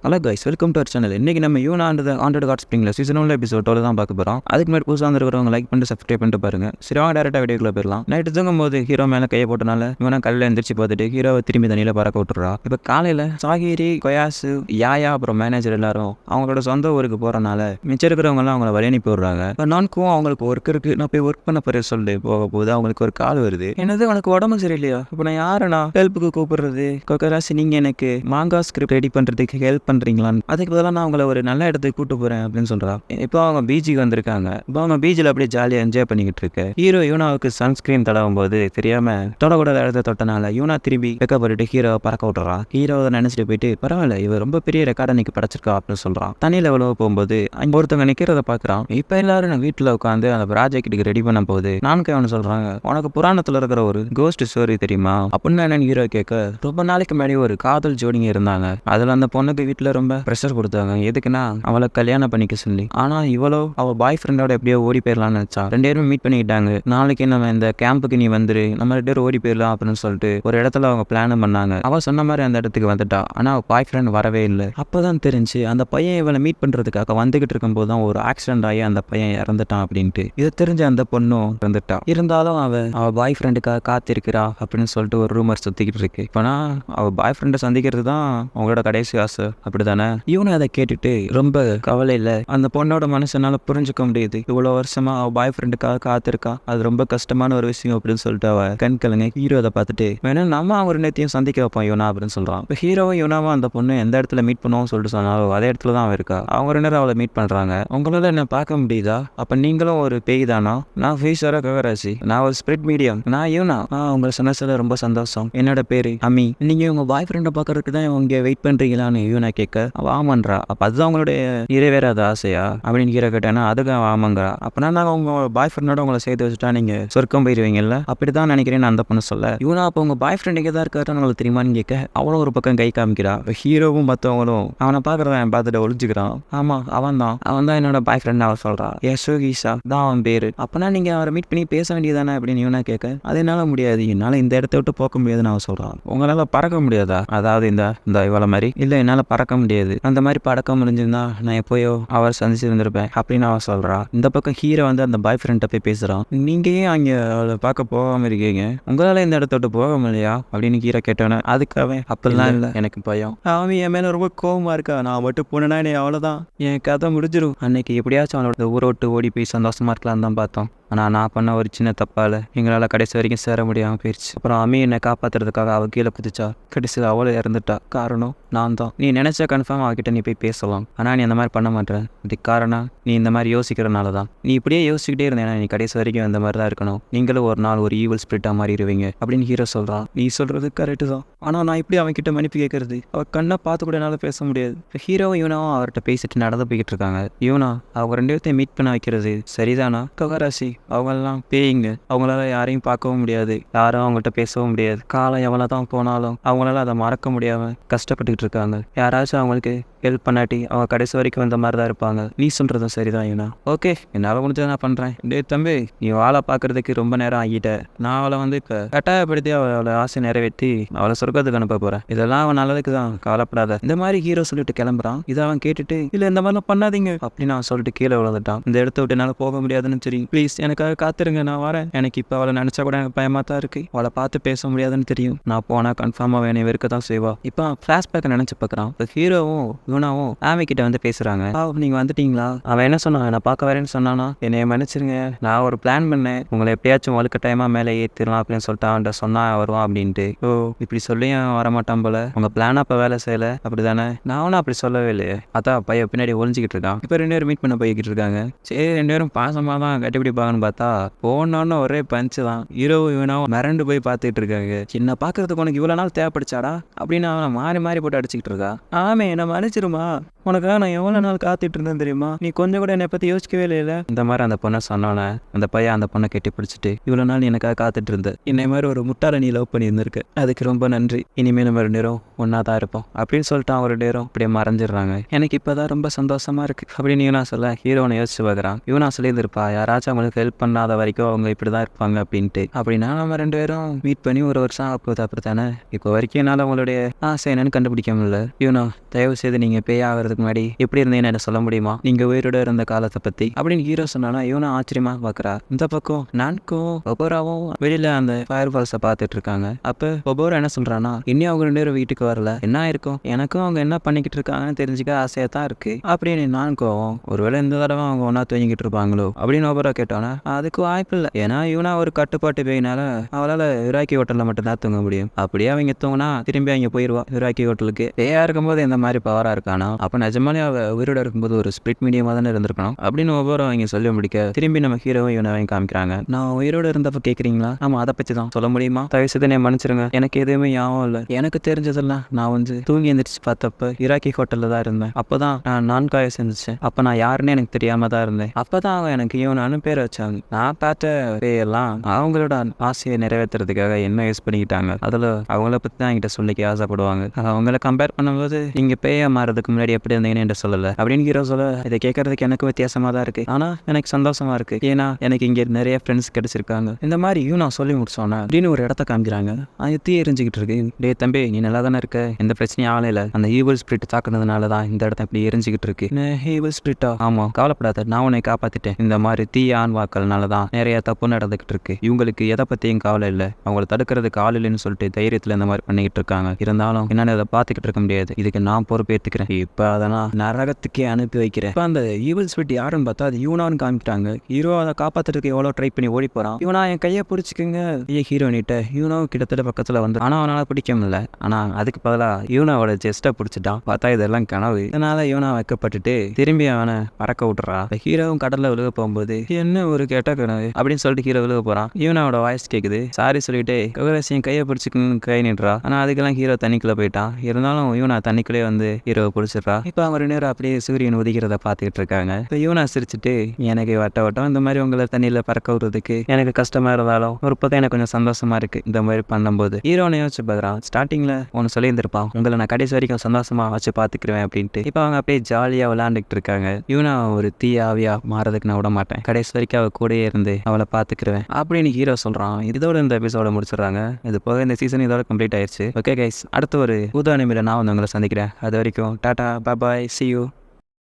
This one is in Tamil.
Hello guys, welcome to our channel. இன்னைக்கு நம்ம யூனா அண்ட் ஆண்டட் கார்ட் ஸ்ப்ரிங்ல சீசன் 1 எபிசோடோட தான் பார்க்க போகிறோம். அதுக்கு முன்னாடி புதுசாக வந்துருக்கிறவங்க லைக் பண்ணிட்டு சப்ஸ்கிரைப் பண்ணிட்டு பாருங்க. சரி, வாங்க டேரக்டாக வீடியோக்குள்ள போயிடலாம். நைட்டு தூங்கும் போது ஹீரோ மேலே கையை போட்டனால இவனா கல்லில் எந்திரிச்சு பார்த்துட்டு ஹீரோவை திரும்பி தண்ணியில் பறக்க விட்டுறா. இப்போ காலையில் சாகிரி, கொயாசு, யாயா அப்புறம் மேனேஜர் எல்லாரும் அவங்களோட சொந்த ஊருக்கு போகிறனால மிச்சம் இருக்கிறவங்கலாம் அவங்கள வழி அனுப்பி விடுறாங்க. இப்போ நான்கும் அவங்களுக்கு ஒர்க் இருக்கு, நான் போய் ஒர்க் பண்ண போகிற சொல்லி போக போது அவங்களுக்கு ஒரு கால் வருது. என்னது, உனக்கு உடம்பு சரியில்லையா? இப்போ நான் யாரண்ணா ஹெல்ப்புக்கு கூப்பிடுறது? கொக்கராசி, நீங்கள் எனக்கு மாங்கா ஸ்கிரிப்ட் ரெடி பண்ணுறதுக்கு ஹெல்ப் பண்ணுறீங்களான்னு. அதுக்கு பதிலாக நான் அவங்கள ஒரு நல்ல இடத்துக்கு கூட்டு போகிறேன் அப்படின்னு சொல்கிறா. இப்போ அவங்க பீச்சுக்கு வந்திருக்காங்க. இப்போ அவங்க பீச்சில் அப்படியே ஜாலியாக என்ஜாய் பண்ணிக்கிட்டு இருக்கு. ஹீரோ யூனாவுக்கு சன்ஸ்கிரீன் தடவும் போது தெரியாம தொடக்கூடாத இடத்த தொட்டனால யூனா திரும்பி வெக்கப்பட்டு ஹீரோவை பறக்க விட்டுறா. ஹீரோவை நினைச்சிட்டு போயிட்டு, பரவாயில்ல, இவ ரொம்ப பெரிய ரெக்கார்டை இன்னைக்கு படைச்சிருக்கா அப்படின்னு சொல்றான். தண்ணியில் உழவு போகும்போது அங்கே ஒருத்தவங்க நிற்கிறத பார்க்குறான். இப்போ எல்லாரும் நான் வீட்டில் உட்காந்து அந்த ப்ராஜெக்ட்டுக்கு ரெடி பண்ண போகுது. நானுக்கு அவனு சொல்றாங்க, உனக்கு புராணத்தில் இருக்கிற ஒரு கோஸ்ட் ஸ்டோரி தெரியுமா அப்படின்னு என்னன்னு ஹீரோ கேட்க, ரொம்ப நாளைக்கு முன்னாடி ஒரு காதல் ஜோடிங்க இருந்தாங்க. அதில் அந்த பொண்ணுக்கு வீட்டில் ரொம்ப ப்ரெஷர் கொடுத்தாங்க. எதுக்குன்னா அவளை கல்யாணம் பண்ணிக்க சொல்லி. ஆனா இவளோ அவள் பாய் ஃப்ரெண்டோட எப்படியோ ஓடி போயிடலாம்னு நினைச்சா. ரெண்டு பேரும் மீட் பண்ணிக்கிட்டாங்க. நாளைக்கு நம்ம இந்த கேம்புக்கு நீ வந்துரு, நம்ம ரெண்டு பேரும் ஓடி போயிடலாம் அப்படின்னு சொல்லிட்டு ஒரு இடத்துல அவங்க பிளான் பண்ணாங்க. அவள் சொன்ன மாதிரி அந்த இடத்துக்கு வந்துட்டா. ஆனா அவள் பாய் ஃப்ரெண்ட் வரவே இல்லை. அப்பதான் தெரிஞ்சு அந்த பையன் இவளை மீட் பண்றதுக்காக வந்துகிட்டு இருக்கும் போது தான் ஒரு ஆக்சிடென்ட் ஆகி அந்த பையன் இறந்துட்டான் அப்படின்ட்டு. இதை தெரிஞ்ச அந்த பொண்ணும் இறந்துட்டா. இருந்தாலும் அவ பாய் ஃப்ரெண்டுக்காக காத்திருக்கிறா அப்படின்னு சொல்லிட்டு ஒரு ரூமர் சுத்திக்கிட்டு இருக்கு. இப்பனா அவ பாய் ஃப்ரெண்டை சந்திக்கிறது தான் அவங்களோட கடைசி ஆசை, அப்படிதானே? இவனு அதை கேட்டுட்டு ரொம்ப கவலையில அந்த பொண்ணோட மனசனால புரிஞ்சுக்க முடியுது. இவ்வளவு வருஷமா அவ பாய் ஃப்ரெண்டுக்காக காத்திருக்கா, அது ரொம்ப கஷ்டமான ஒரு விஷயம் அப்படின்னு சொல்லிட்டு அவ கண் கலங்க ஹீரோ அதை பார்த்துட்டு, வேணா நம்ம அவங்க நேத்தையும் சந்திக்க வைப்போம் யோனா அப்படின்னு சொல்றான். இப்போ ஹீரோவும் யோனாவும் அந்த பொண்ணு எந்த இடத்துல மீட் பண்ணுவோம் சொல்லிட்டு சொன்னாலும் அதே இடத்துல தான் அவ இருக்கா. அவங்க ரெண்டு நேரம் அவளை மீட் பண்றாங்க. உங்களால என்ன பார்க்க முடியுதா? அப்ப நீங்களும் ஒரு பேய் தானா? நான் ஃபேஸார கவராசி, நான் ஒரு ஸ்பிரிட் மீடியம், நான் யோனா. உங்களை சொன்னதுல ரொம்ப சந்தோஷம். என்னோட பேரு அமி. நீங்க உங்க பாய் ஃப்ரெண்டை பார்க்கறதுக்கு தான் இங்க வெயிட் பண்றீங்களான்னு யூனா கேட்க, அவ ஆமான்றா. அப்ப அதுதான் அவங்களுடைய நிறைவேறாத ஆசையா அப்படின்னு ஹீரோ கேட்டானா, அதுக்கு அவன் ஆமாங்கிறா. அப்பனா நாங்கள் உங்க பாய் ஃப்ரெண்டோட உங்களை சேர்த்து வச்சுட்டா நீங்க சொர்க்கம் போயிருவீங்கல்ல, அப்படிதான் நினைக்கிறேன்னு அந்த பொண்ணு சொல்ல, யூனா அப்போ உங்க பாய் ஃப்ரெண்ட் இங்கே தான் இருக்காருன்னு உங்களுக்கு தெரியுமான்னு கேட்க, அவளும் ஒரு பக்கம் கை காமிக்கிறா. ஹீரோவும் மற்றவங்களும் அவனை பார்க்கறவன் பார்த்துட்டு ஒழிஞ்சுக்கிறான். ஆமா, அவன் தான் என்னோட பாய் ஃப்ரெண்ட் அவன் சொல்றா. யசோகிஷா தான் அவன் பேரு. அப்பனா நீங்க அவரை மீட் பண்ணி பேச வேண்டியதானே அப்படின்னு யூனா கேட்க, அது என்னால முடியாது, என்னால இந்த இடத்த விட்டு போக முடியாதுன்னு அவன் சொல்றான். உங்களால பறக்க முடியாதா? அதாவது இந்த இவள மாதிரி இல்ல, என்னால பறக்க முடியாது. அந்த மாதிரி பறக்க முடிஞ்சிருந்தா நான் எப்போயோ அவர் சந்திச்சிருந்திருப்பேன் அப்படின்னு அவன் சொல்றா. இந்த பக்கம் ஹீரோ வந்து அந்த பாய் ஃப்ரெண்ட போய் பேசுறான். நீங்க ஏன் அங்க அவளை பார்க்க போகாம இருக்கீங்க? உங்களால இந்த இடத்த விட்டு போக முடியா அப்படின்னு ஹீரோ கேட்டவன, அதுக்காக அப்படிலாம் இல்லை, எனக்கு பயம். அவன் என் மேல ரொம்ப கோவமா இருக்கா. நான் மட்டும் போனேன்னா நீ அவ்வளவுதான், என் கதை முடிஞ்சிடும். அன்னைக்கு எப்படியாச்சும் அவனோட ஊரை விட்டு ஓடி போய் சந்தோஷமா இருக்கலாம்னு தான் பார்த்தோம். ஆனால் நான் பண்ண ஒரு சின்ன தப்பால் எங்களால் கடைசி வரைக்கும் சேர முடியாமல் போயிடுச்சு. அப்புறம் அம்மி என்னை காப்பாற்றுறதுக்காக அவள் கீழே குதிச்சா. கடைசியில் அவளை இறந்துட்டா. காரணம் நான் தான். நீ நினச்சா கன்ஃபார்ம் அவகிட்ட நீ போய் பேசலாம், ஆனால் நீ அந்த மாதிரி பண்ண மாட்டேன். இதுக்கு காரணம் நீ இந்த மாதிரி யோசிக்கிறனால தான். நீ இப்படியே யோசிச்சுக்கிட்டே இருந்தேன்னா நீ கடைசி வரைக்கும் இந்த மாதிரி தான் இருக்கணும். நீங்களும் ஒரு நாள் ஒரு ஈவல் ஸ்பிரிட்டாக மாறிடுவீங்க அப்படின்னு ஹீரோ சொல்கிறான். நீ சொல்கிறது கரெக்டு தான், ஆனால் நான் இப்படி அவன்கிட்ட மன்னிப்பு கேட்கறது? அவள் கண்ணை பார்த்து கூட என்னால் பேச முடியாது. ஹீரோவும் யூனாவும் அவர்கிட்ட பேசிட்டு நடந்து போய்கிட்டு இருக்காங்க. யூனா அவங்க ரெண்டு பேர்த்தையும் மீட் பண்ண வைக்கிறது சரிதானா? கவராசி அவங்கெல்லாம் பேய்ங்க, அவங்களால யாரையும் பார்க்கவும் முடியாது, யாரும் அவங்கள்ட்ட பேசவும் முடியாது. காலம் எவ்வளோ தான் போனாலும் அவங்களால அதை மறக்க முடியாம கஷ்டப்பட்டுக்கிட்டு இருக்காங்க. யாராச்சும் அவங்களுக்கு ஹெல்ப் பண்ணாட்டி அவங்க கடைசி வரைக்கும் இந்த மாதிரி தான் இருப்பாங்க. நீ சொல்றதும் சரிதான் யூனா. ஓகே, என்னால் முடிஞ்சதை நான் பண்றேன். டே தம்பி, நீ வாழை பார்க்கறதுக்கு ரொம்ப நேரம் ஆகிட்ட. நான் அவளை வந்து இப்போ கட்டாயப்படுத்தி அவளை ஆசை நிறைவேற்றி அவளை சொர்க்கத்துக்கு அனுப்ப போறேன். இதெல்லாம் அவன் நல்லதுக்கு தான், கவலைப்படாத. இந்த மாதிரி ஹீரோ சொல்லிட்டு கிளம்புறான். இதை அவன் கேட்டுட்டு, இல்லை இந்த மாதிரிலாம் பண்ணாதீங்க அப்படின்னு அவன் சொல்லிட்டு கீழே விழுந்துட்டான். இந்த இடத்த விட்டு என்னால் போக முடியாதுன்னு தெரியும், ப்ளீஸ் எனக்காக காத்துருங்க, நான் வரேன். எனக்கு இப்போ அவளை நினைச்சா கூட எனக்கு பயமா தான் இருக்கு. அவளை பார்த்து பேச முடியாதுன்னு தெரியும். நான் போனா கன்ஃபார்மாக வேணை வெறுக்க தான் செய்வா. இப்போ ஃபிளாஷ்பேக்கை நினைச்சு பார்க்குறான். இப்போ ஹீரோவும் யூனாவும் ஆமி கிட்ட வந்து பேசுறாங்க. நீங்க வந்துட்டீங்களா? அவன் என்ன சொன்னான், நான் பார்க்க வரேன்னு சொன்னானா? என்னைய மன்னிச்சிருங்க, நான் ஒரு பிளான் பண்ணேன், உங்களை எப்படியாச்சும் வலுக்க டைமா மேலே ஏற்றிடலாம் அப்படின்னு சொல்லிட்டு அவன்கிட்ட சொன்னா வருவான் அப்படின்ட்டு. ஓ, இப்படி சொல்லியும் வரமாட்டான் போல. உங்க பிளான் அப்போ வேலை செய்யல, அப்படிதானே? நான் அப்படி சொல்லவே இல்லையே. அதான் பையன் பின்னாடி ஒளிஞ்சிக்கிட்டு இருக்கான். இப்போ ரெண்டு பேரும் மீட் பண்ண போய்கிட்டு இருக்காங்க. சரி, ரெண்டு பேரும் பாசமா தான் கட்டிப்பிடிப்பாங்கன்னு பார்த்தா போனோன்னு ஒரே பஞ்சு தான். ஹீரோ இவனாவும் மிரண்டு போய் பார்த்துட்டு இருக்காங்க. என்ன பார்க்கறதுக்கு உனக்கு இவ்வளோ நாள் தேவைப்படுச்சாடா அப்படின்னு அவனை மாறி மாறி போட்டு அடிச்சுக்கிட்டு இருக்கா. ஆமே, என்ன மன்னிச்சிருமா, உனக்காக நான் எவ்வளோ நாள் காத்துட்டு இருந்தேன் தெரியுமா, நீ கொஞ்சம் கூட என்னை பற்றி யோசிக்கவே இல்லை. இந்த மாதிரி அந்த பொண்ணை சொன்னோன்னே அந்த பையன் அந்த பொண்ணை கட்டி பிடிச்சிட்டு, இவ்வளோ நாள் நீ எனக்காக காத்துட்டு இருந்த, என்னை மாதிரி ஒரு முட்டாளை நீ லவ் பண்ணி இருந்திருக்கு, அதுக்கு ரொம்ப நன்றி, இனிமேல் நம்ம 2 பேரும் ஒன்றா தான் இருப்போம் அப்படின்னு சொல்லிட்டு அவன் 2 பேரும் அப்படியே மறைஞ்சிடுறாங்க. எனக்கு இப்போ தான் ரொம்ப சந்தோஷமா இருக்கு அப்படின்னு இவனா சொல்ல ஹீரோனை யோசிச்சு பார்க்குறான். இவனா சொல்லியிருந்திருப்பா, யாராச்சும் அவங்களுக்கு ஹெல்ப் பண்ணாத வரைக்கும் அவங்க இப்படி தான் இருப்பாங்க அப்படின்ட்டு. அப்படின்னா நம்ம 2 பேரும் மீட் பண்ணி 1 வருஷம் ஆகுது அப்படி தானே, இப்போ வரைக்கும் என்னால் உங்களுடைய ஆசை என்னன்னு கண்டுபிடிக்க முடியல. இவனோ தயவு செய்து நீங்கள் பேய் ஆகிறதுக்கு முன்னாடி எப்படி இருந்தீங்கன்னு என்ன சொல்ல முடியுமா, நீங்கள் உயிரோட இருந்த காலத்தை பற்றி அப்படின்னு ஹீரோ சொன்னானா இவனை ஆச்சரியமாக பார்க்குறா. இந்த பக்கம் நான்கும் ஒபோராவும் வெளியில் அந்த ஃபயர் ஃபால்ஸை பார்த்துட்டு இருக்காங்க. அப்போ ஒபோரா என்ன சொல்கிறான்னா, இன்னும் அவங்க 2 பேரும் வீட்டுக்கு வரல, என்ன இருக்கும், எனக்கும் அவங்க என்ன பண்ணிக்கிட்டு இருக்காங்கன்னு தெரிஞ்சுக்க ஆசையாக தான் இருக்கு அப்படின்னு நான் கோவம். ஒருவேளை இந்த தடவை அவங்க ஒன்றா தூங்கிட்டு இருப்பாங்களோ அப்படின்னு ஒபோரா கேட்டோன்னா, அதுக்கு வாய்ப்பு இல்லை, ஏன்னா இவனா ஒரு கட்டுப்பாட்டு பேயினால அவளால் ஹிராக்கி ஹோட்டலில் மட்டும்தான் தூங்க முடியும். அப்படியே அவங்க தூங்கினா திரும்பி அவங்க போயிடுவா ஹிராக்கி ஹோட்டலுக்கு. பேயா இருக்கும்போது இந்த மாதிரி பவராக இருக்கானா, அப்போ நிஜமாலே அவ உயிரோட இருக்கும்போது ஒரு ஸ்பிரிட் மீடியமாக தானே இருந்திருக்கணும் அப்படின்னு ஒவ்வொரு அவங்க சொல்லி முடிக்க திரும்பி நம்ம ஹீரோவும் இவனை காமிக்கிறாங்க. நான் உயிரோட இருந்தப்ப கேட்குறீங்களா, ஆமா அதை பற்றி தான் சொல்ல முடியுமா, தயவுசெய்து என்னை மன்னிச்சிருங்க, எனக்கு எதுவுமே ஞாபகம் இல்லை, எனக்கு தெரிஞ்சதெல்லாம் நான் வந்து தூங்கி எந்திரிச்சு பார்த்தப்ப ஹிராக்கி ஹோட்டலில் தான் இருந்தேன், அப்போதான் நான் நான்காய செஞ்சிச்சேன், அப்போ நான் யாருன்னு எனக்கு தெரியாம தான் இருந்தேன், அப்போதான் அவங்க எனக்கு இவனானு பேர் வச்சாங்க. நான் பார்த்த பேயெல்லாம் அவங்களோட ஆசையை நிறைவேற்றுறதுக்காக என்ன யூஸ் பண்ணிக்கிட்டாங்க, அதில் அவங்கள பற்றி தான் என்கிட்ட சொல்லிக்க ஆசைப்படுவாங்க. அவங்கள கம்பேர் பண்ணும்போது நீங்க பேயா மாறதுக்கு முன்னாடி எப்படி இருந்தீங்கன்னு என்கிட்ட சொல்லலை அப்படின்னு ஹீரோ சொல்ல, இதை கேட்கறதுக்கு எனக்கு வித்தியாசமாக தான் இருக்கு, ஆனால் எனக்கு சந்தோஷமா இருக்கு, ஏன்னா எனக்கு இங்கே நிறைய ஃப்ரெண்ட்ஸ் கிடைச்சிருக்காங்க. இந்த மாதிரி நான் சொல்லி முடிச்சோன்னே அப்படின்னு ஒரு இடத்த காமிக்கிறாங்க. அது தீ எரிஞ்சுக்கிட்டு இருக்கு. டே தம்பி, நீ நல்லா தானே இருக்க, எந்த பிரச்சனையும் ஆகல இல்லை, அந்த ஈவில் ஸ்பிரிட் தாக்குனதுனால தான் இந்த இடத்த இப்படி எரிஞ்சுக்கிட்டு இருக்கு. ஈவில் ஸ்பிரிட்டா, ஆமா கவலைப்படாத, நான் உன்னை காப்பாத்திட்டேன், இந்த மாதிரி தீ ஆண்வாக்கள்னால தான் நிறைய தப்பு நடந்துகிட்டு இருக்கு, இவங்களுக்கு எதை பற்றியும் கவலை இல்லை, அவங்கள தடுக்கிறதுக்கு ஆள் இல்லைன்னு சொல்லிட்டு தைரியத்தில் இந்த மாதிரி பண்ணிக்கிட்டு இருக்காங்க, இருந்தாலும் என்னால் அதை பார்த்துக்கிட்டு இருக்க முடியாது, இதுக்கு நான் பொறுப்பேற்றுக்கிறேன், இப்போ அதெல்லாம் நரகத்துக்கே அனுப்பி வைக்கிறேன். இப்போ அந்த ஈவில் ஸ்பிரிட் யாருன்னு பார்த்தா அது யூனான்னு காமிக்கிறாங்க. ஹீரோ அதை காப்பாற்றுறதுக்கு எவ்வளோ ட்ரை பண்ணி ஓடி போகிறான். இவனா என் கையை பிடிச்சிக்குங்க ஹீரோனிட்ட, யூனோ கிட்டத்தட்ட பக்கத்தில் வந்து, ஆனால் அவனால் பிடிக்க முடியல, ஆனால் அதுக்கு பதிலாக யூனாவோட செஸ்ட்டை பிடிச்சிட்டான். பார்த்தா இதெல்லாம் கனவு, இதனால யூனா வைக்கப்பட்டுட்டு திரும்பி அவனை பறக்க விட்டுறா. ஹீரோவும் கடலில் விழுக போகும்போது என்ன ஒரு கெட்ட கனவு அப்படின்னு சொல்லிட்டு ஹீரோ விழுக போகிறான். யூனாவோட வாய்ஸ் கேட்குது, சாரி சொல்லிட்டு கவரசியும் கையை பிடிச்சிக்கணும்னு கை நின்றா. ஆனால் அதுக்கெல்லாம் ஹீரோ தண்ணிக்குள்ளே போயிட்டான். இருந்தாலும் யூனா தண்ணிக்குள்ளே வந்து ஹீரோவை பிடிச்சிடுறா. இப்போ அவங்க 2 பேரும் அப்படியே சூரியன் உதிக்கிறத பார்த்துக்கிட்டு இருக்காங்க. இப்போ யூனா சிரிச்சுட்டு, எனக்கு வட்டம் இந்த மாதிரி உங்களை தண்ணியில் பறக்க விடுறதுக்கு எனக்கு கஷ்டமா இருந்தாலும் ஒரு பக்கம் எனக்கு கொஞ்சம் சந்தோஷமா இருக்கு இந்த மாதிரி பண்ணும்போது. ஹீரோனை யோசிச்சு பார்க்குறான், ஸ்டார்டிங்ல ஒன்று சொல்லியிருந்திருப்பான், உங்களை நான் கடைசி வரைக்கும் சந்தோஷமா வச்சு பார்த்துக்குருவேன் அப்படின்ட்டு. இப்போ அவங்க அப்படியே ஜாலியாக விளையாண்டுக்கிட்டு இருக்காங்க. யூனா ஒரு தீ ஆவியா மாறதுக்கு நான் விட மாட்டேன், கடைசி வரைக்கும் அவள் கூடயே இருந்து அவளை பார்த்துக்குருவேன் அப்படின்னு ஹீரோ சொல்றான். இதோட இந்த எபிசோட முடிச்சிடுறாங்க. இது போக இந்த சீசன் இதோட கம்ப்ளீட் ஆயிடுச்சு. ஓகே கைஸ், அடுத்த ஒரு புது அனிமையில நான் வந்து உங்களை சந்திக்கிறேன். அது வரைக்கும் டாடா, பாய், see you.